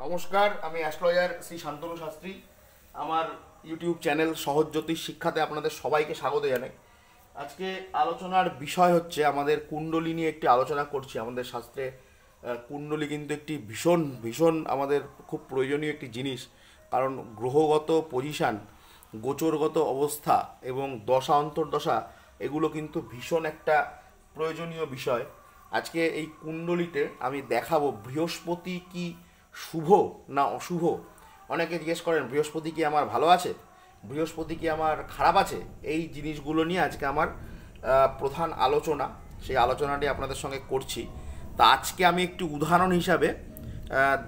নমস্কার, আমি অ্যাস্ট্রোলজার শ্রী শান্তনু শাস্ত্রী। আমার ইউটিউব চ্যানেল সহজ জ্যোতিষ শিক্ষাতে আপনাদের সবাইকে স্বাগত জানাই। আজকে আলোচনার বিষয় হচ্ছে আমাদের কুণ্ডলী নিয়ে একটি আলোচনা করছি। আমাদের শাস্ত্রে কুণ্ডলী কিন্তু একটি ভীষণ ভীষণ আমাদের খুব প্রয়োজনীয় একটি জিনিস, কারণ গ্রহগত পজিশান, গোচরগত অবস্থা এবং দশা অন্তর্দশা এগুলো কিন্তু ভীষণ একটা প্রয়োজনীয় বিষয়। আজকে এই কুণ্ডলীতে আমি দেখাবো বৃহস্পতি কি শুভ না অশুভ। অনেকে জিজ্ঞেস করেন বৃহস্পতি কি আমার ভালো আছে, বৃহস্পতি কি আমার খারাপ আছে। এই জিনিসগুলো নিয়ে আজকে আমার প্রধান আলোচনা, সেই আলোচনাটি আপনাদের সঙ্গে করছি। তা আজকে আমি একটি উদাহরণ হিসাবে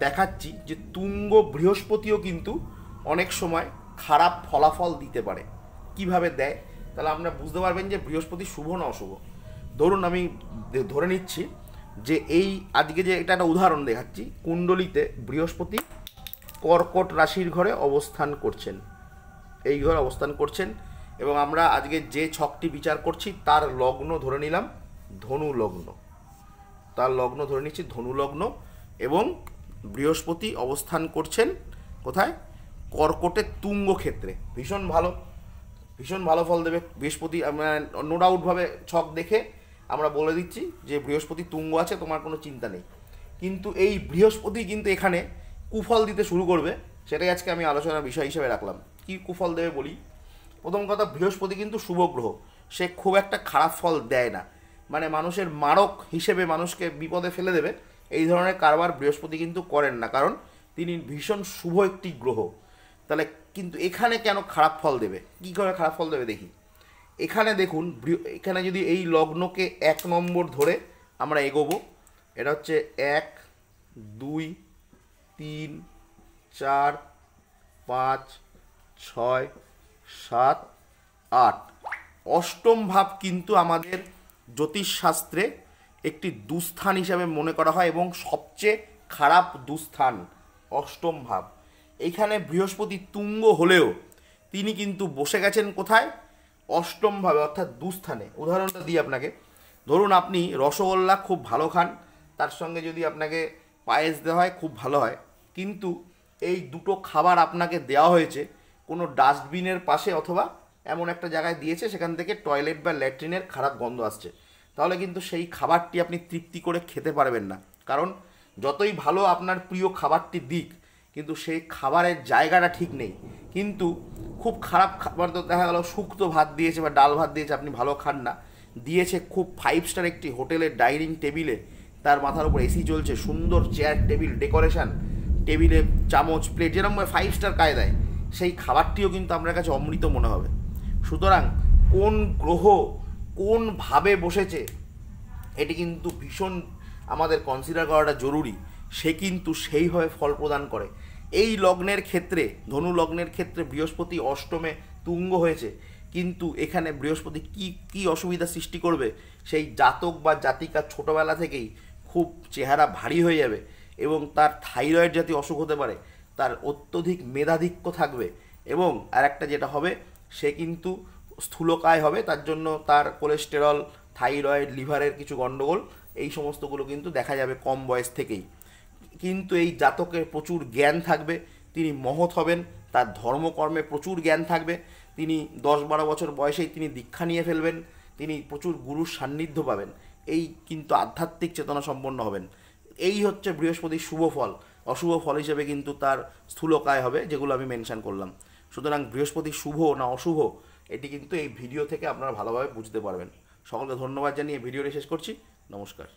দেখাচ্ছি যে তুঙ্গ বৃহস্পতিও কিন্তু অনেক সময় খারাপ ফলাফল দিতে পারে। কিভাবে দেয় তাহলে আপনারা বুঝতে পারবেন যে বৃহস্পতি শুভ না অশুভ। ধরুন আমি ধরে নিচ্ছি যে এই আজকে যে এটা একটা উদাহরণ দেখাচ্ছি, কুণ্ডলিতে বৃহস্পতি কর্কট রাশির ঘরে অবস্থান করছেন, এই ঘরে অবস্থান করছেন, এবং আমরা আজকে যে ছকটি বিচার করছি তার লগ্ন ধরে নিলাম ধনু লগ্ন, তার লগ্ন ধরে নিচ্ছি ধনু লগ্ন, এবং বৃহস্পতি অবস্থান করছেন কোথায়? কর্কটের তুঙ্গ ক্ষেত্রে। ভীষণ ভালো, ভীষণ ভালো ফল দেবে বৃহস্পতি। নো ডাউটভাবে ছক দেখে আমরা বলে দিচ্ছি যে বৃহস্পতি তুঙ্গ আছে, তোমার কোনো চিন্তা নেই। কিন্তু এই বৃহস্পতি কিন্তু এখানে কুফল দিতে শুরু করবে, সেটাই আজকে আমি আলোচনার বিষয় হিসেবে রাখলাম। কি কুফল দেবে বলি। প্রথম কথা, বৃহস্পতি কিন্তু শুভ গ্রহ, সে খুব একটা খারাপ ফল দেয় না, মানে মানুষের মারক হিসেবে মানুষকে বিপদে ফেলে দেবে এই ধরনের কারবার বৃহস্পতি কিন্তু করেন না, কারণ তিনি ভীষণ শুভ একটি গ্রহ। তাহলে কিন্তু এখানে কেন খারাপ ফল দেবে, কী করে খারাপ ফল দেবে দেখি। এখানে দেখুন, এখানে যদি এই লগ্নকে 1 নম্বর ধরে আমরা এগোবো, এটা হচ্ছে 1, 2, 3, 4, 5, 6, 7, 8। অষ্টম ভাব কিন্তু আমাদের জ্যোতিষশাস্ত্রে একটি দুস্থান হিসাবে মনে করা হয় এবং সবচেয়ে খারাপ দুস্থান অষ্টম ভাব। এইখানে বৃহস্পতি তুঙ্গ হলেও তিনি কিন্তু বসে গেছেন কোথায়? অষ্টম ভাবে, অর্থাৎ দুস্থানে। উদাহরণটা দিই আপনাকে। ধরুন আপনি রসগোল্লা খুব ভালো খান, তার সঙ্গে যদি আপনাকে পায়েস দেওয়া হয় খুব ভালো হয়, কিন্তু এই দুটো খাবার আপনাকে দেওয়া হয়েছে কোনো ডাস্টবিনের পাশে অথবা এমন একটা জায়গায় দিয়েছে সেখান থেকে টয়লেট বা ল্যাট্রিনের খারাপ গন্ধ আসছে, তাহলে কিন্তু সেই খাবারটি আপনি তৃপ্তি করে খেতে পারবেন না। কারণ যতই ভালো আপনার প্রিয় খাবারটি দিক, কিন্তু সেই খাবারের জায়গাটা ঠিক নেই। কিন্তু খুব খারাপ খাবার, তো দেখা গেল শুক্তো ভাত দিয়েছে বা ডাল ভাত দিয়েছে, আপনি ভালো খান না, দিয়েছে খুব 5 স্টার একটি হোটেলের ডাইনিং টেবিলে, তার মাথার উপর এসি চলছে, সুন্দর চেয়ার টেবিল ডেকোরেশন, টেবিলে চামচ প্লেট যেরকম 5 স্টার কায়দায়, সেই খাবারটিও কিন্তু আপনার কাছে অমৃত মনে হবে। সুতরাং কোন গ্রহ কোন ভাবে বসেছে এটি কিন্তু ভীষণ আমাদের কনসিডার করাটা জরুরি। সে কিন্তু সেইভাবে ফল প্রদান করে। এই লগ্নের ক্ষেত্রে, ধনু লগ্নের ক্ষেত্রে বৃহস্পতি অষ্টমে তুঙ্গ হয়েছে, কিন্তু এখানে বৃহস্পতি কি কি অসুবিধা সৃষ্টি করবে, সেই জাতক বা জাতিকা ছোটোবেলা থেকেই খুব চেহারা ভারী হয়ে যাবে এবং তার থাইরয়েড জাতীয় অসুখ হতে পারে, তার অত্যধিক মেধাধিক্য থাকবে, এবং আরেকটা যেটা হবে, সে কিন্তু স্থূলকায় হবে, তার জন্য তার কোলেস্টেরল, থাইরয়েড, লিভারের কিছু গণ্ডগোল, এই সমস্তগুলো কিন্তু দেখা যাবে কম বয়স থেকেই। কিন্তু এই জাতকের প্রচুর জ্ঞান থাকবে, তিনি মহৎ হবেন, তার ধর্মকর্মে প্রচুর জ্ঞান থাকবে, তিনি 10-12 বছর বয়সেই তিনি দীক্ষা নিয়ে ফেলবেন, তিনি প্রচুর গুরুর সান্নিধ্য পাবেন, এই কিন্তু আধ্যাত্মিক চেতনা সম্পন্ন হবেন। এই হচ্ছে বৃহস্পতির শুভ ফল। অশুভ ফল হিসেবে কিন্তু তার স্থূলকায় হবে, যেগুলো আমি মেনশন করলাম। সুতরাং বৃহস্পতি শুভ না অশুভ এটি কিন্তু এই ভিডিও থেকে আপনারা ভালোভাবে বুঝতে পারবেন। সকলকে ধন্যবাদ জানিয়ে ভিডিওটি শেষ করছি। নমস্কার।